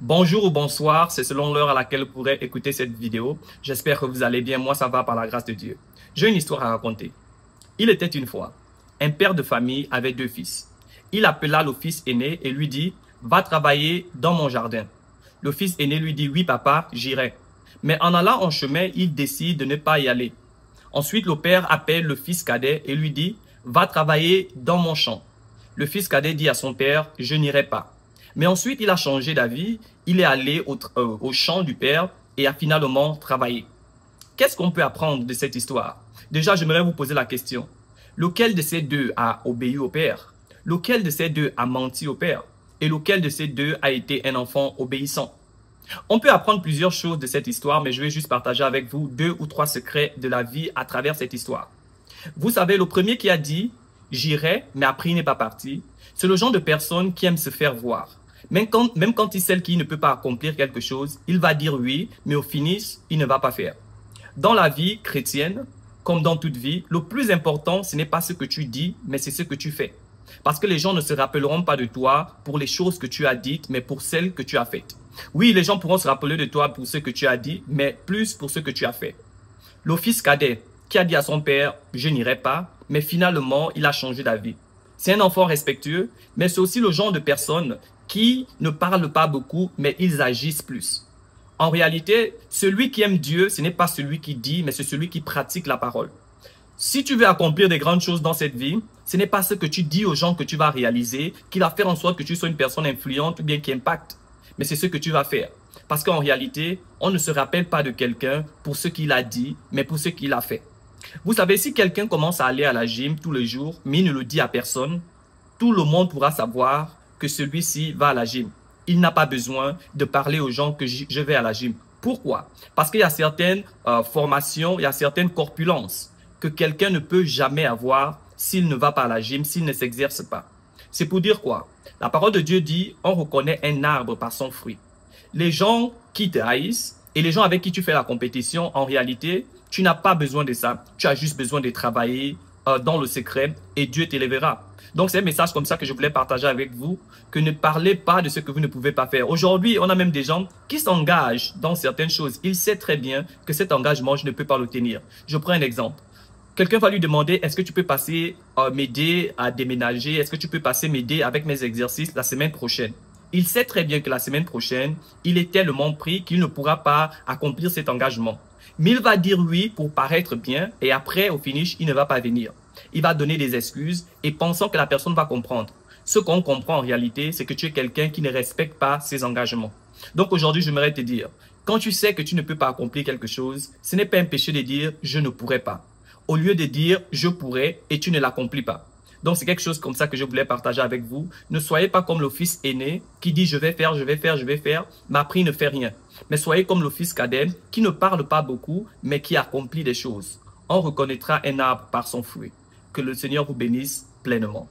Bonjour ou bonsoir, c'est selon l'heure à laquelle vous pourrez écouter cette vidéo. J'espère que vous allez bien, moi ça va par la grâce de Dieu. J'ai une histoire à raconter. Il était une fois, un père de famille avait deux fils. Il appela le fils aîné et lui dit « Va travailler dans mon jardin ». Le fils aîné lui dit « Oui papa, j'irai ». Mais en allant en chemin, il décide de ne pas y aller. Ensuite, le père appelle le fils cadet et lui dit « Va travailler dans mon champ ». Le fils cadet dit à son père « Je n'irai pas ». Mais ensuite, il a changé d'avis, il est allé au champ du père et a finalement travaillé. Qu'est-ce qu'on peut apprendre de cette histoire? Déjà, j'aimerais vous poser la question. Lequel de ces deux a obéi au père? Lequel de ces deux a menti au père? Et lequel de ces deux a été un enfant obéissant? On peut apprendre plusieurs choses de cette histoire, mais je vais juste partager avec vous 2 ou 3 secrets de la vie à travers cette histoire. Vous savez, le premier qui a dit « j'irai », mais après il n'est pas parti, c'est le genre de personne qui aime se faire voir. Même quand il sait qu'il ne peut pas accomplir quelque chose, il va dire oui, mais au finish, il ne va pas faire. Dans la vie chrétienne, comme dans toute vie, le plus important, ce n'est pas ce que tu dis, mais c'est ce que tu fais. Parce que les gens ne se rappelleront pas de toi pour les choses que tu as dites, mais pour celles que tu as faites. Oui, les gens pourront se rappeler de toi pour ce que tu as dit, mais plus pour ce que tu as fait. Le fils cadet qui a dit à son père « je n'irai pas », mais finalement, il a changé d'avis. C'est un enfant respectueux, mais c'est aussi le genre de personne qui ne parlent pas beaucoup, mais ils agissent plus. En réalité, celui qui aime Dieu, ce n'est pas celui qui dit, mais c'est celui qui pratique la parole. Si tu veux accomplir des grandes choses dans cette vie, ce n'est pas ce que tu dis aux gens que tu vas réaliser, qui va faire en sorte que tu sois une personne influente ou bien qui impacte, mais c'est ce que tu vas faire. Parce qu'en réalité, on ne se rappelle pas de quelqu'un pour ce qu'il a dit, mais pour ce qu'il a fait. Vous savez, si quelqu'un commence à aller à la gym tous les jours, mais il ne le dit à personne, tout le monde pourra savoir que celui-ci va à la gym. Il n'a pas besoin de parler aux gens que je vais à la gym. Pourquoi? Parce qu'il y a certaines formations, il y a certaines corpulences que quelqu'un ne peut jamais avoir s'il ne va pas à la gym, s'il ne s'exerce pas. C'est pour dire quoi? La parole de Dieu dit, on reconnaît un arbre par son fruit. Les gens qui te haïssent et les gens avec qui tu fais la compétition, en réalité, tu n'as pas besoin de ça. Tu as juste besoin de travailler dans le secret et Dieu t'élèvera. Donc, c'est un message comme ça que je voulais partager avec vous, que ne parlez pas de ce que vous ne pouvez pas faire. Aujourd'hui, on a même des gens qui s'engagent dans certaines choses. Ils savent très bien que cet engagement, je ne peux pas le tenir. Je prends un exemple. Quelqu'un va lui demander, est-ce que tu peux passer m'aider à déménager? Est-ce que tu peux passer m'aider avec mes exercices la semaine prochaine? Il sait très bien que la semaine prochaine, il est tellement pris qu'il ne pourra pas accomplir cet engagement. Mais il va dire oui pour paraître bien et après, au finish, il ne va pas venir. Il va donner des excuses et pensant que la personne va comprendre. Ce qu'on comprend en réalité, c'est que tu es quelqu'un qui ne respecte pas ses engagements. Donc aujourd'hui, j'aimerais te dire, quand tu sais que tu ne peux pas accomplir quelque chose, ce n'est pas un péché de dire « je ne pourrais pas ». Au lieu de dire « je pourrais » et tu ne l'accomplis pas. Donc c'est quelque chose comme ça que je voulais partager avec vous. Ne soyez pas comme le fils aîné qui dit « je vais faire, je vais faire, je vais faire », mais après il ne fait rien. Mais soyez comme le fils cadet qui ne parle pas beaucoup, mais qui accomplit des choses. On reconnaîtra un arbre par son fruit. Que le Seigneur vous bénisse pleinement.